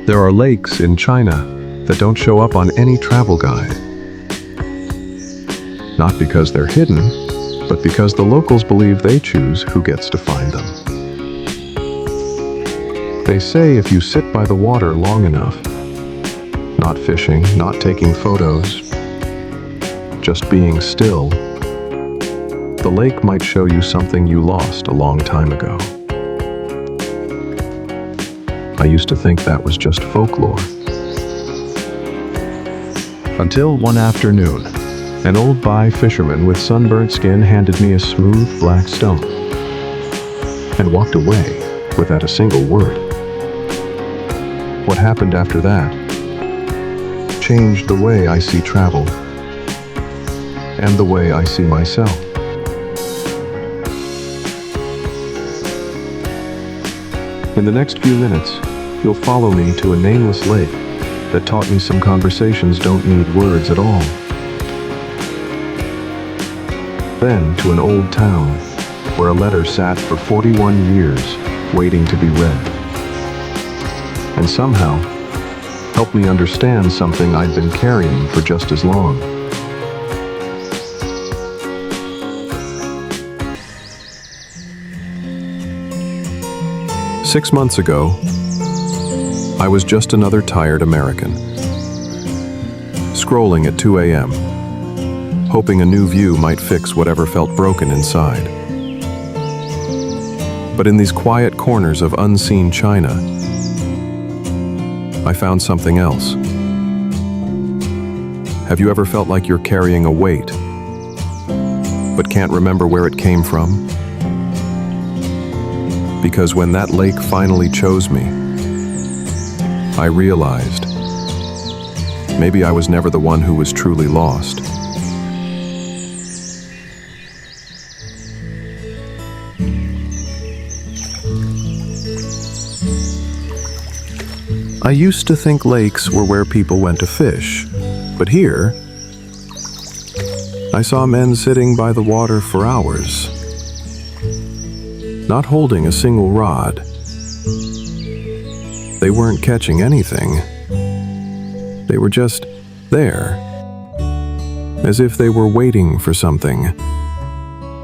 There are lakes in China that don't show up on any travel guide. Not because they're hidden, but because the locals believe they choose who gets to find them. They say if you sit by the water long enough, not fishing, not taking photos, just being still, the lake might show you something you lost a long time ago. I used to think that was just folklore. Until one afternoon, an old Bai fisherman with sunburnt skin handed me a smooth black stone and walked away without a single word. What happened after that changed the way I see travel and the way I see myself. In the next few minutes, you'll follow me to a nameless lake that taught me some conversations don't need words at all. Then to an old town where a letter sat for 41 years waiting to be read. And somehow helped me understand something I'd been carrying for just as long. Six months ago, I was just another tired American, scrolling at 2 a.m., hoping a new view might fix whatever felt broken inside. But in these quiet corners of unseen China, I found something else. Have you ever felt like you're carrying a weight, but can't remember where it came from? Because when that lake finally chose me, I realized maybe I was never the one who was truly lost. I used to think lakes were where people went to fish, but here, I saw men sitting by the water for hours, not holding a single rod. They weren't catching anything. They were just there, as if they were waiting for something,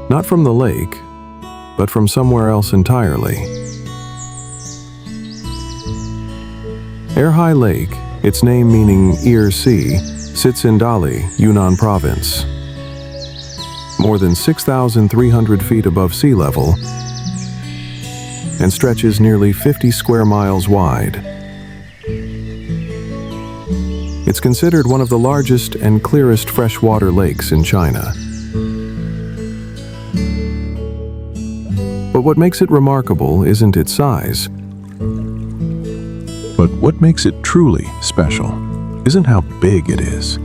not from the lake, but from somewhere else entirely. Erhai Lake, its name meaning Ear Sea, sits in Dali, Yunnan province. More than 6,300 feet above sea level and stretches nearly 50 square miles wide. It's considered one of the largest and clearest freshwater lakes in China. But what makes it remarkable isn't its size. But what makes it truly special isn't how big it is.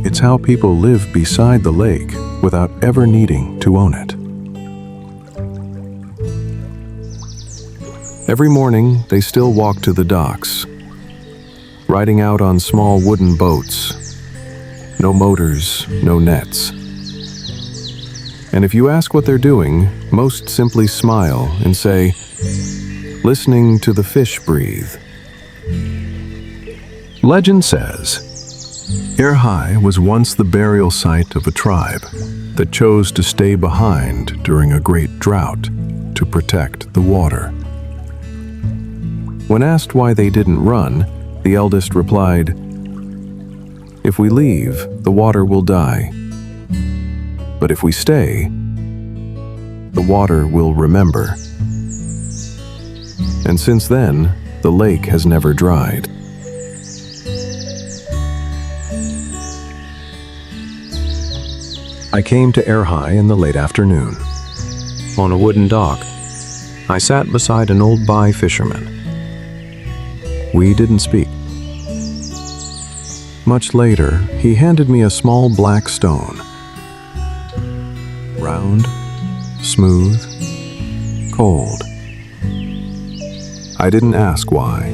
It's how people live beside the lake without ever needing to own it. Every morning, they still walk to the docks, riding out on small wooden boats. No motors, no nets. And if you ask what they're doing, most simply smile and say, listening to the fish breathe. Legend says, Erhai was once the burial site of a tribe that chose to stay behind during a great drought to protect the water. When asked why they didn't run, the eldest replied, if we leave, the water will die. But if we stay, the water will remember. And since then, the lake has never dried. I came to Erhai in the late afternoon. On a wooden dock, I sat beside an old Bai fisherman. We didn't speak. Much later, he handed me a small black stone. Round, smooth, cold. I didn't ask why.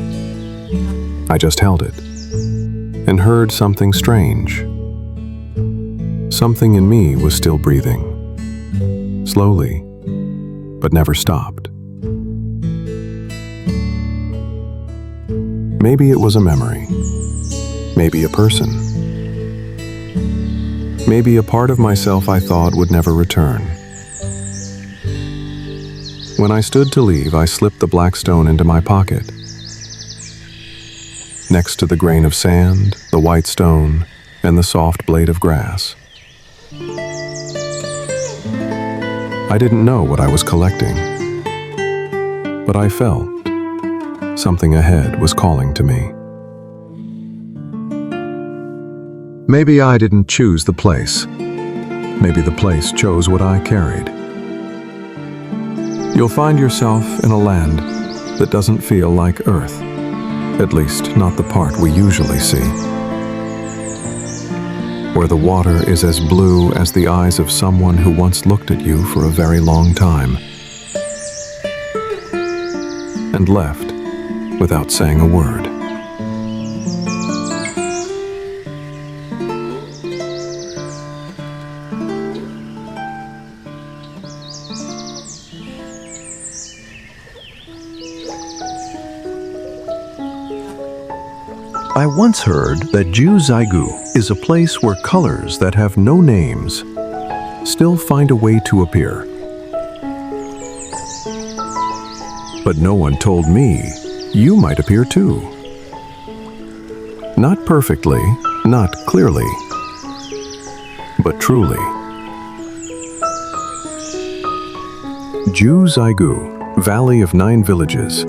I just held it and heard something strange. Something in me was still breathing, slowly, but never stopped. Maybe it was a memory. Maybe a person. Maybe a part of myself I thought would never return. When I stood to leave, I slipped the black stone into my pocket. Next to the grain of sand, the white stone, and the soft blade of grass. I didn't know what I was collecting, but I felt something ahead was calling to me. Maybe I didn't choose the place. Maybe the place chose what I carried. You'll find yourself in a land that doesn't feel like Earth, at least not the part we usually see. Where the water is as blue as the eyes of someone who once looked at you for a very long time and left without saying a word. I once heard that Jiuzhaigou is a place where colors that have no names still find a way to appear. But no one told me you might appear too. Not perfectly, not clearly, but truly. Jiuzhaigou, Valley of 9 Villages,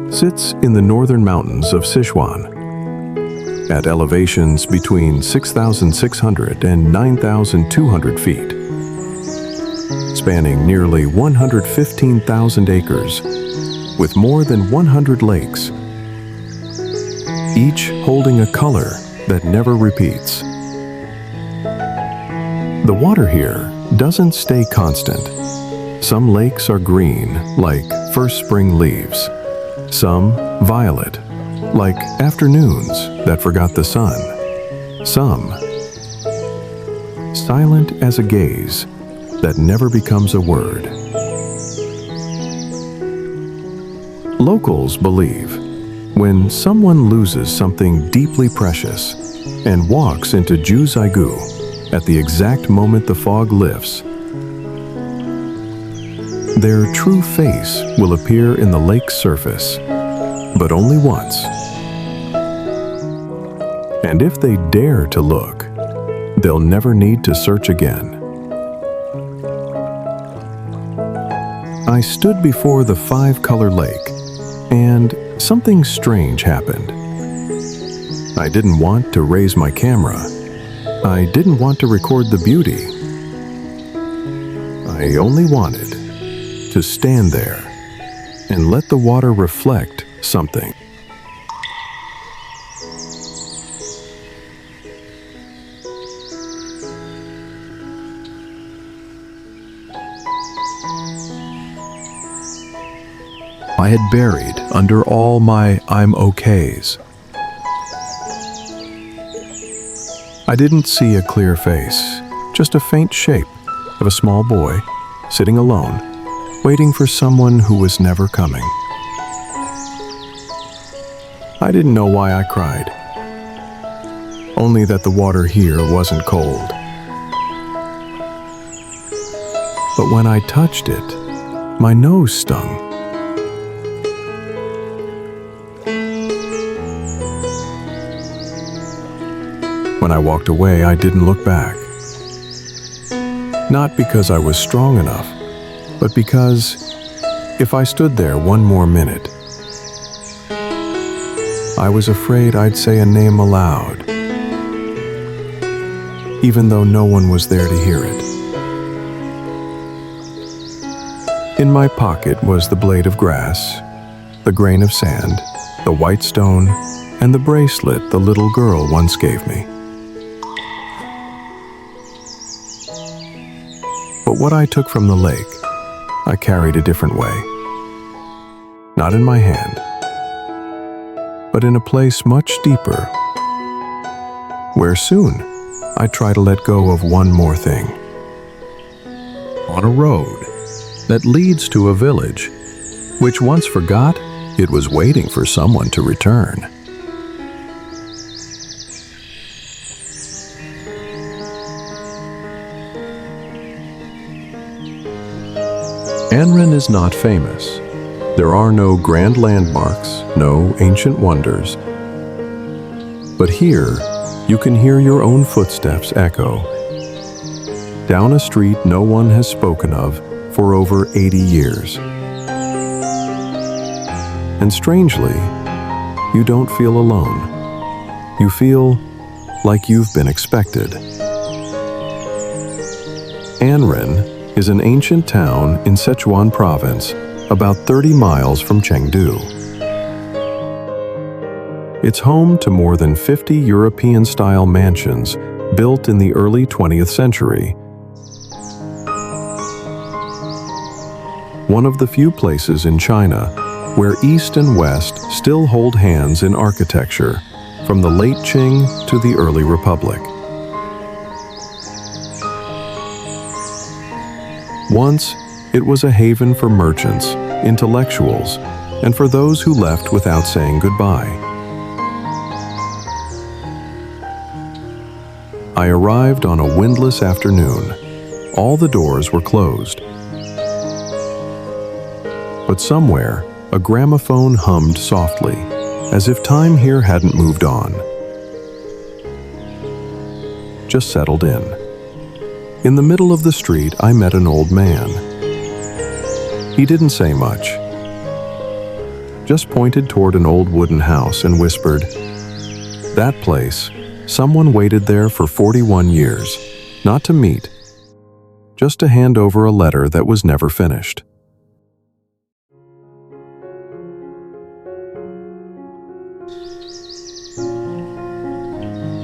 sits in the northern mountains of Sichuan, at elevations between 6,600 and 9,200 feet, spanning nearly 115,000 acres, with more than 100 lakes, each holding a color that never repeats. The water here doesn't stay constant. Some lakes are green, like first spring leaves. Some violet, like afternoons that forgot the sun. Some silent as a gaze that never becomes a word. Locals believe when someone loses something deeply precious and walks into Jiuzhaigou at the exact moment the fog lifts, their true face will appear in the lake's surface, but only once. And if they dare to look, they'll never need to search again. I stood before the 5-color lake, and something strange happened. I didn't want to raise my camera. I didn't want to record the beauty. I only wanted to stand there and let the water reflect something. I had buried under all my I'm okays. I didn't see a clear face, just a faint shape of a small boy sitting alone, waiting for someone who was never coming. I didn't know why I cried, only that the water here wasn't cold. But when I touched it, my nose stung. When I walked away, I didn't look back. Not because I was strong enough, but because if I stood there one more minute, I was afraid I'd say a name aloud, even though no one was there to hear it. In my pocket was the blade of grass, the grain of sand, the white stone, and the bracelet the little girl once gave me. But what I took from the lake, I carried a different way. Not in my hand, but in a place much deeper, where soon I try to let go of one more thing. On a road that leads to a village which once forgot It was waiting for someone to return. Anren is not famous. There are no grand landmarks, no ancient wonders. But here, you can hear your own footsteps echo down a street no one has spoken of for over 80 years. And strangely, you don't feel alone. You feel like you've been expected. Anren is an ancient town in Sichuan province, about 30 miles from Chengdu. It's home to more than 50 European-style mansions built in the early 20th century. One of the few places in China where East and West still hold hands in architecture, from the late Qing to the early Republic. Once, it was a haven for merchants, intellectuals, and for those who left without saying goodbye. I arrived on a windless afternoon. All the doors were closed. But somewhere, a gramophone hummed softly, as if time here hadn't moved on. Just settled in. In the middle of the street, I met an old man. He didn't say much, just pointed toward an old wooden house and whispered, "That place, someone waited there for 41 years, not to meet, just to hand over a letter that was never finished."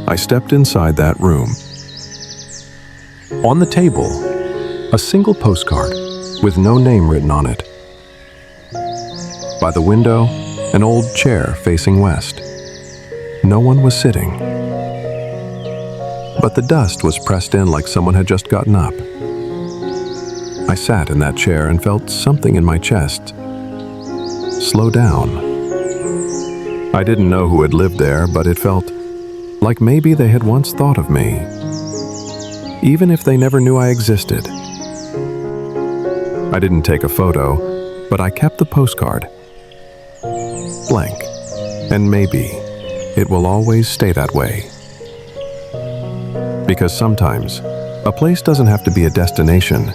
I stepped inside that room. On the table, a single postcard with no name written on it. By the window, an old chair facing west. No one was sitting. But the dust was pressed in like someone had just gotten up. I sat in that chair and felt something in my chest slow down. I didn't know who had lived there, but it felt like maybe they had once thought of me, even if they never knew I existed. I didn't take a photo, but I kept the postcard. Blank. And maybe it will always stay that way. Because sometimes, a place doesn't have to be a destination.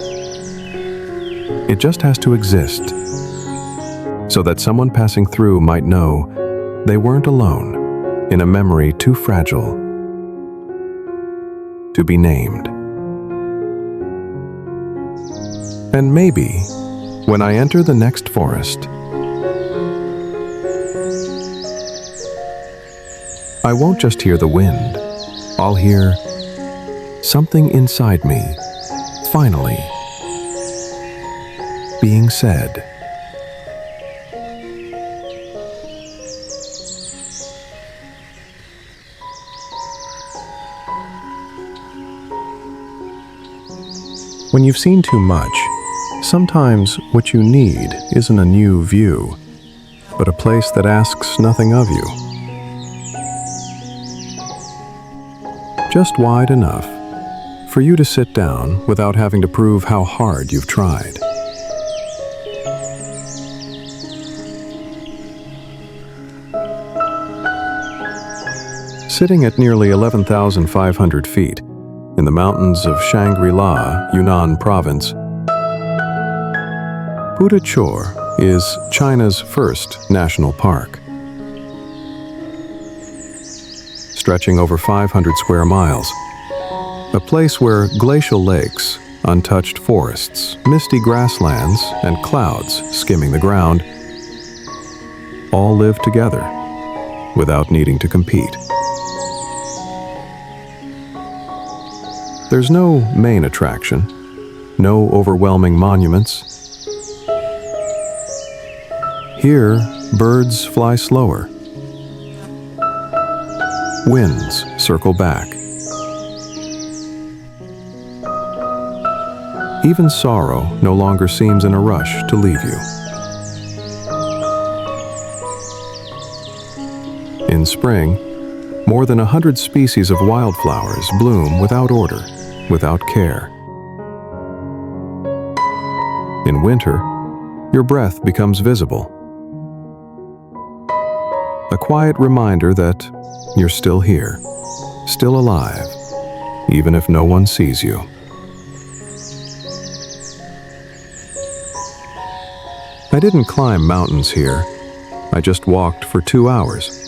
It just has to exist, so that someone passing through might know they weren't alone in a memory too fragile to be named. And maybe, when I enter the next forest, I won't just hear the wind. I'll hear something inside me, finally, being said. When you've seen too much, sometimes what you need isn't a new view, but a place that asks nothing of you. Just wide enough for you to sit down without having to prove how hard you've tried. Sitting at nearly 11,500 feet in the mountains of Shangri-La, Yunnan province, Pudacuo is China's first national park. Stretching over 500 square miles, a place where glacial lakes, untouched forests, misty grasslands, and clouds skimming the ground all live together without needing to compete. There's no main attraction, no overwhelming monuments. Here, birds fly slower. Winds circle back. Even sorrow no longer seems in a rush to leave you. In spring, more than 100 species of wildflowers bloom without order, without care. In winter, your breath becomes visible. A quiet reminder that you're still here, still alive, even if no one sees you. I didn't climb mountains here. I just walked for 2 hours,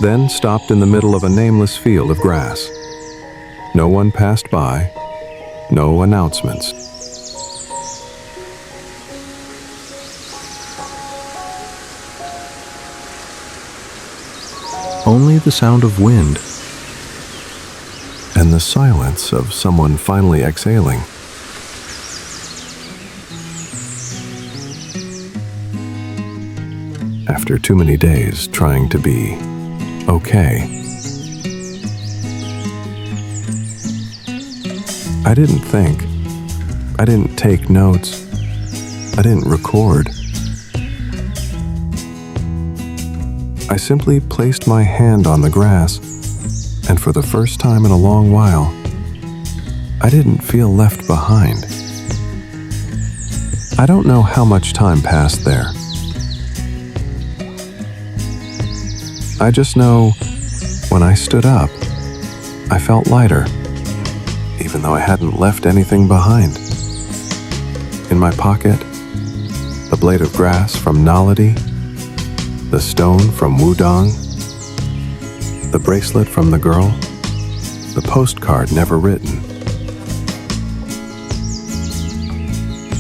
then stopped in the middle of a nameless field of grass. No one passed by, no announcements. Only the sound of wind and the silence of someone finally exhaling. After too many days trying to be okay. I didn't think. I didn't take notes. I didn't record. I simply placed my hand on the grass, and for the first time in a long while, I didn't feel left behind. I don't know how much time passed there. I just know when I stood up, I felt lighter, even though I hadn't left anything behind. In my pocket, the blade of grass from Naledi, the stone from Wudong, the bracelet from the girl, the postcard never written.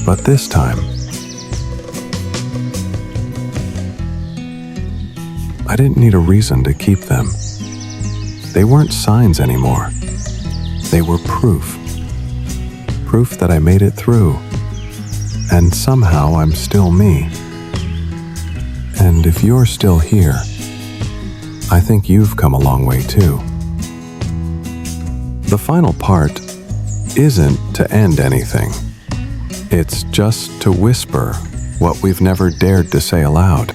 But this time, I didn't need a reason to keep them. They weren't signs anymore. They were proof. Proof that I made it through. And somehow I'm still me. And if you're still here, I think you've come a long way too. The final part isn't to end anything. It's just to whisper what we've never dared to say aloud.